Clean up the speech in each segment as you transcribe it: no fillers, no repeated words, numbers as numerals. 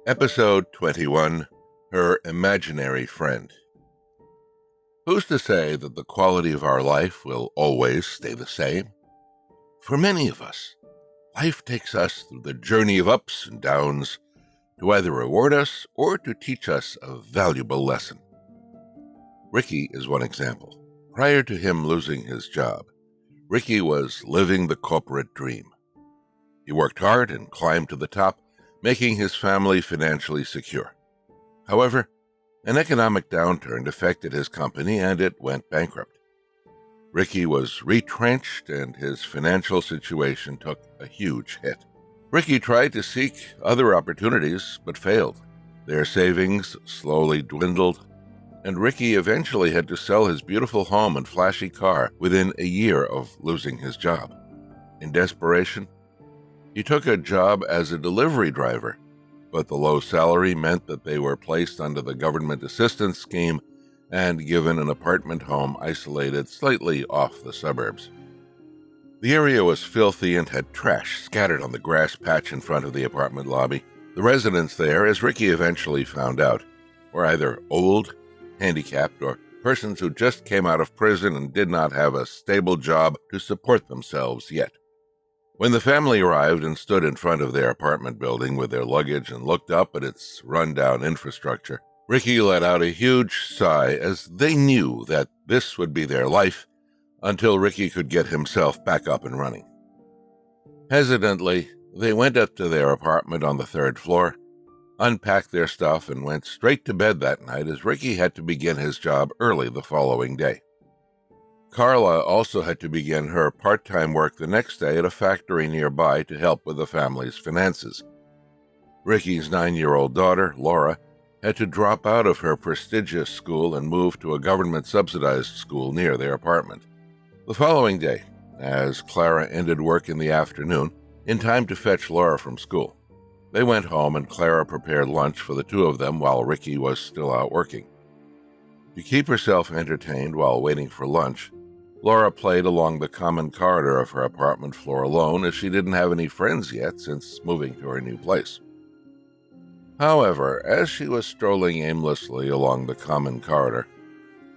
Episode 21, Her Imaginary Friend. Who's to say that the quality of our life will always stay the same? For many of us, life takes us through the journey of ups and downs to either reward us or to teach us a valuable lesson. Ricky is one example. Prior to him losing his job, Ricky was living the corporate dream. He worked hard and climbed to the top, making his family financially secure. However, an economic downturn affected his company and it went bankrupt. Ricky was retrenched and his financial situation took a huge hit. Ricky tried to seek other opportunities but failed. Their savings slowly dwindled, and Ricky eventually had to sell his beautiful home and flashy car within a year of losing his job. In desperation, he took a job as a delivery driver, but the low salary meant that they were placed under the government assistance scheme and given an apartment home isolated slightly off the suburbs. The area was filthy and had trash scattered on the grass patch in front of the apartment lobby. The residents there, as Ricky eventually found out, were either old, handicapped, or persons who just came out of prison and did not have a stable job to support themselves yet. When the family arrived and stood in front of their apartment building with their luggage and looked up at its rundown infrastructure, Ricky let out a huge sigh as they knew that this would be their life until Ricky could get himself back up and running. Hesitantly, they went up to their apartment on the third floor, unpacked their stuff, and went straight to bed that night as Ricky had to begin his job early the following day. Carla also had to begin her part-time work the next day at a factory nearby to help with the family's finances. Ricky's 9-year-old daughter, Laura, had to drop out of her prestigious school and move to a government-subsidized school near their apartment. The following day, as Clara ended work in the afternoon, in time to fetch Laura from school, they went home and Clara prepared lunch for the two of them while Ricky was still out working. To keep herself entertained while waiting for lunch, Laura played along the common corridor of her apartment floor alone as she didn't have any friends yet since moving to her new place. However, as she was strolling aimlessly along the common corridor,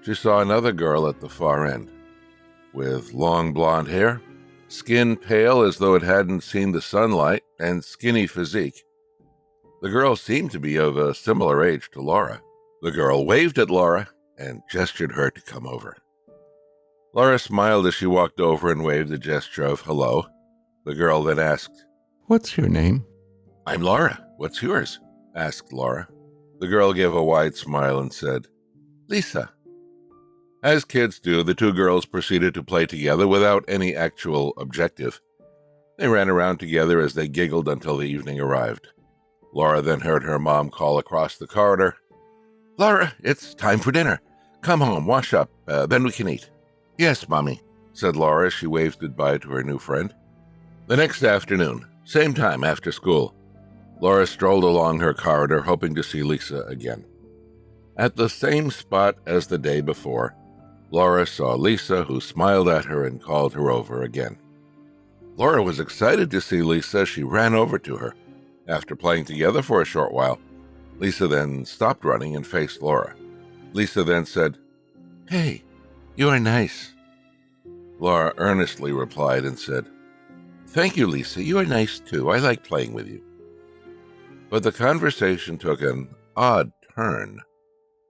she saw another girl at the far end. With long blonde hair, skin pale as though it hadn't seen the sunlight, and skinny physique. The girl seemed to be of a similar age to Laura. The girl waved at Laura and gestured her to come over. Laura smiled as she walked over and waved a gesture of hello. The girl then asked, "What's your name?" "I'm Laura. What's yours?" asked Laura. The girl gave a wide smile and said, "Lisa." As kids do, the two girls proceeded to play together without any actual objective. They ran around together as they giggled until the evening arrived. Laura then heard her mom call across the corridor, "Laura, it's time for dinner. Come home, wash up, then we can eat." "Yes, Mommy," said Laura as she waved goodbye to her new friend. The next afternoon, same time after school, Laura strolled along her corridor hoping to see Lisa again. At the same spot as the day before, Laura saw Lisa, who smiled at her and called her over again. Laura was excited to see Lisa. She ran over to her. After playing together for a short while, Lisa then stopped running and faced Laura. Lisa then said, "Hey, you are nice." Laura earnestly replied and said, "Thank you, Lisa. You are nice too. I like playing with you." But the conversation took an odd turn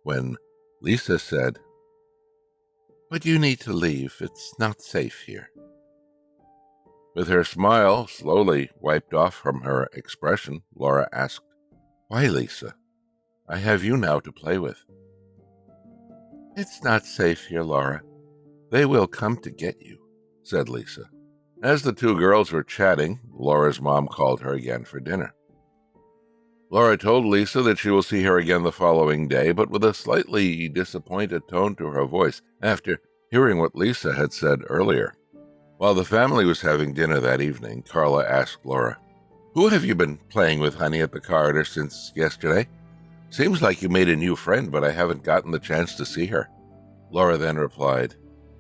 when Lisa said, "But you need to leave. It's not safe here." With her smile slowly wiped off from her expression, Laura asked, "Why, Lisa? I have you now to play with." "It's not safe here, Laura. They will come to get you," said Lisa. As the two girls were chatting, Laura's mom called her again for dinner. Laura told Lisa that she will see her again the following day, but with a slightly disappointed tone to her voice after hearing what Lisa had said earlier. While the family was having dinner that evening, Carla asked Laura, "Who have you been playing with, honey, at the corridor since yesterday? Seems like you made a new friend, but I haven't gotten the chance to see her." Laura then replied,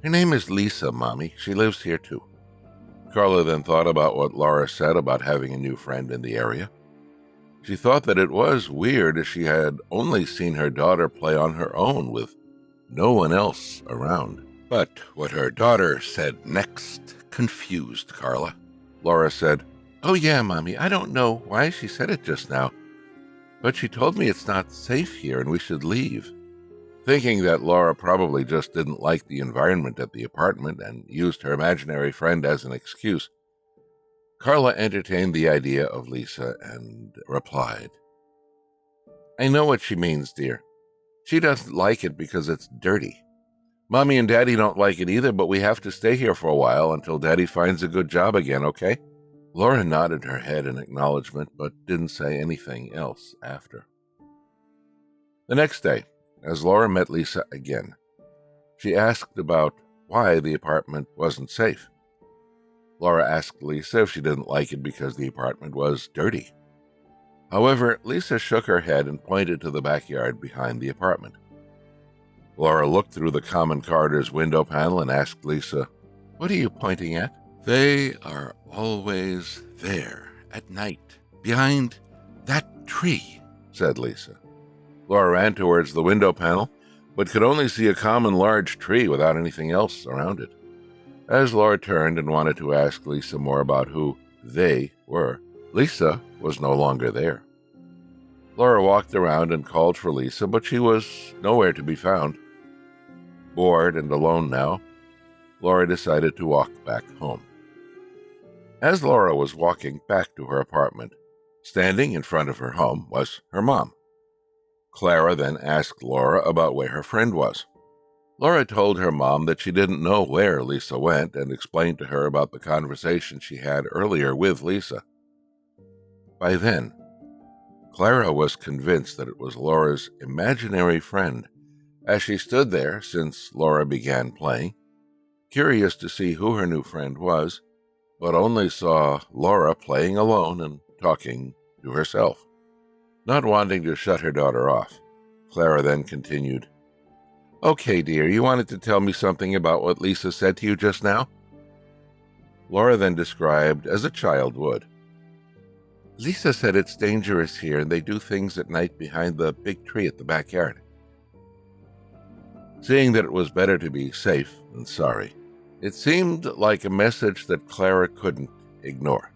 "Her name is Lisa, Mommy. She lives here too." Carla then thought about what Laura said about having a new friend in the area. She thought that it was weird as she had only seen her daughter play on her own with no one else around. But what her daughter said next confused Carla. Laura said, "Oh yeah, Mommy, I don't know why she said it just now, but she told me it's not safe here and we should leave." Thinking that Laura probably just didn't like the environment at the apartment and used her imaginary friend as an excuse, Carla entertained the idea of Lisa and replied, "I know what she means, dear. She doesn't like it because it's dirty. Mommy and Daddy don't like it either, but we have to stay here for a while until Daddy finds a good job again, okay?" Laura nodded her head in acknowledgement, but didn't say anything else after. The next day, as Laura met Lisa again, she asked about why the apartment wasn't safe. Laura asked Lisa if she didn't like it because the apartment was dirty. However, Lisa shook her head and pointed to the backyard behind the apartment. Laura looked through the common corridor's window panel and asked Lisa, "What are you pointing at?" "They are always there at night, behind that tree," said Lisa. Laura ran towards the window panel, but could only see a common large tree without anything else around it. As Laura turned and wanted to ask Lisa more about who they were, Lisa was no longer there. Laura walked around and called for Lisa, but she was nowhere to be found. Bored and alone now, Laura decided to walk back home. As Laura was walking back to her apartment, standing in front of her home was her mom. Clara then asked Laura about where her friend was. Laura told her mom that she didn't know where Lisa went and explained to her about the conversation she had earlier with Lisa. By then, Clara was convinced that it was Laura's imaginary friend, as she stood there since Laura began playing, curious to see who her new friend was, but only saw Laura playing alone and talking to herself. Not wanting to shut her daughter off, Clara then continued, "Okay, dear, you wanted to tell me something about what Lisa said to you just now?" Laura then described as a child would. "Lisa said it's dangerous here and they do things at night behind the big tree at the backyard." Seeing that it was better to be safe than sorry, it seemed like a message that Clara couldn't ignore.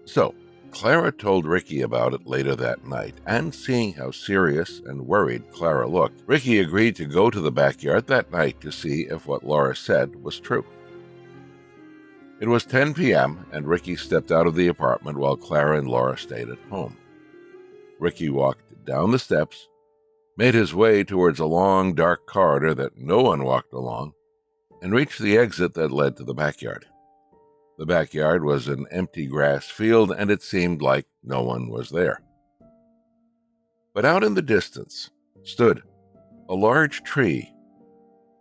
So, Clara told Ricky about it later that night, and seeing how serious and worried Clara looked, Ricky agreed to go to the backyard that night to see if what Laura said was true. It was 10 p.m., and Ricky stepped out of the apartment while Clara and Laura stayed at home. Ricky walked down the steps, made his way towards a long, dark corridor that no one walked along, and reached the exit that led to the backyard. The backyard was an empty grass field, and it seemed like no one was there. But out in the distance stood a large tree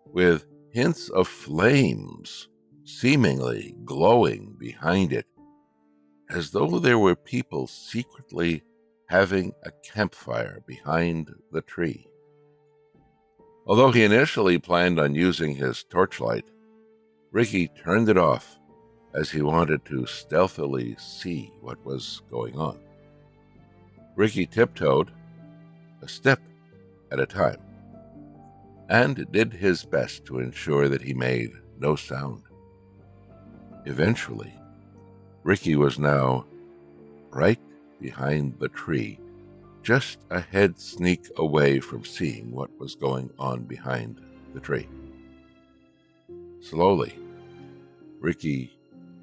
with hints of flames seemingly glowing behind it, as though there were people secretly having a campfire behind the tree. Although he initially planned on using his torchlight, Ricky turned it off as he wanted to stealthily see what was going on. Ricky tiptoed, a step at a time, and did his best to ensure that he made no sound. Eventually, Ricky was now right behind the tree, just a head sneak away from seeing what was going on behind the tree. Slowly, Ricky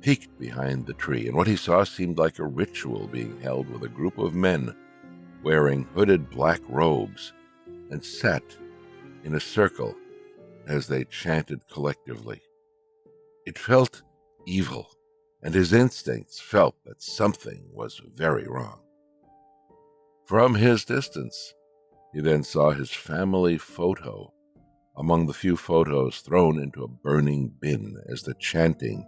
peeked behind the tree, and what he saw seemed like a ritual being held with a group of men wearing hooded black robes and sat in a circle as they chanted collectively. It felt evil, and his instincts felt that something was very wrong. From his distance, he then saw his family photo among the few photos thrown into a burning bin as the chanting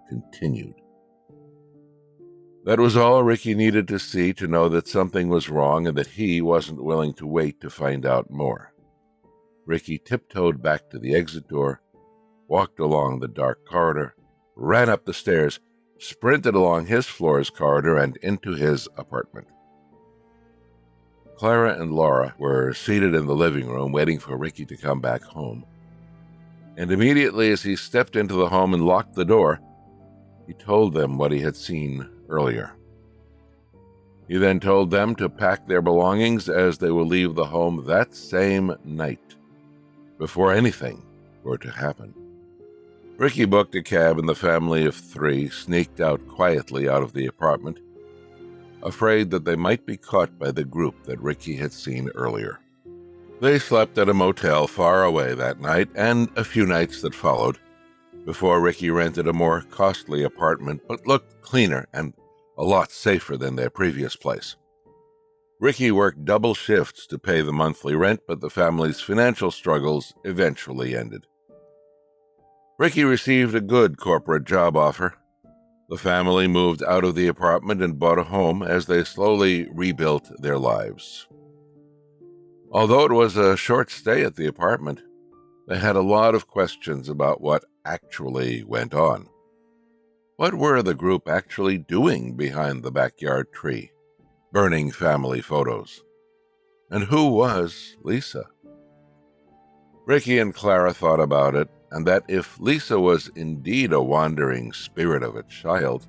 continued. That was all Ricky needed to see to know that something was wrong and that he wasn't willing to wait to find out more. Ricky tiptoed back to the exit door, walked along the dark corridor, ran up the stairs, sprinted along his floor's corridor and into his apartment. Clara and Laura were seated in the living room waiting for Ricky to come back home. And immediately as he stepped into the home and locked the door, he told them what he had seen earlier. He then told them to pack their belongings as they will leave the home that same night, before anything were to happen. Ricky booked a cab and the family of 3 sneaked out quietly out of the apartment, afraid that they might be caught by the group that Ricky had seen earlier. They slept at a motel far away that night and a few nights that followed, before Ricky rented a more costly apartment but looked cleaner and a lot safer than their previous place. Ricky worked double shifts to pay the monthly rent, but the family's financial struggles eventually ended. Ricky received a good corporate job offer. The family moved out of the apartment and bought a home as they slowly rebuilt their lives. Although it was a short stay at the apartment, they had a lot of questions about what actually went on. What were the group actually doing behind the backyard tree, burning family photos? And who was Lisa? Ricky and Clara thought about it, and that if Lisa was indeed a wandering spirit of a child,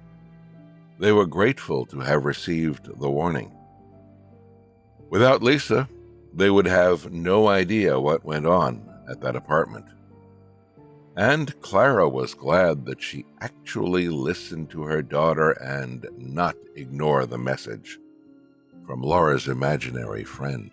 they were grateful to have received the warning. Without Lisa, they would have no idea what went on at that apartment. And Clara was glad that she actually listened to her daughter and not ignore the message from Laura's imaginary friend.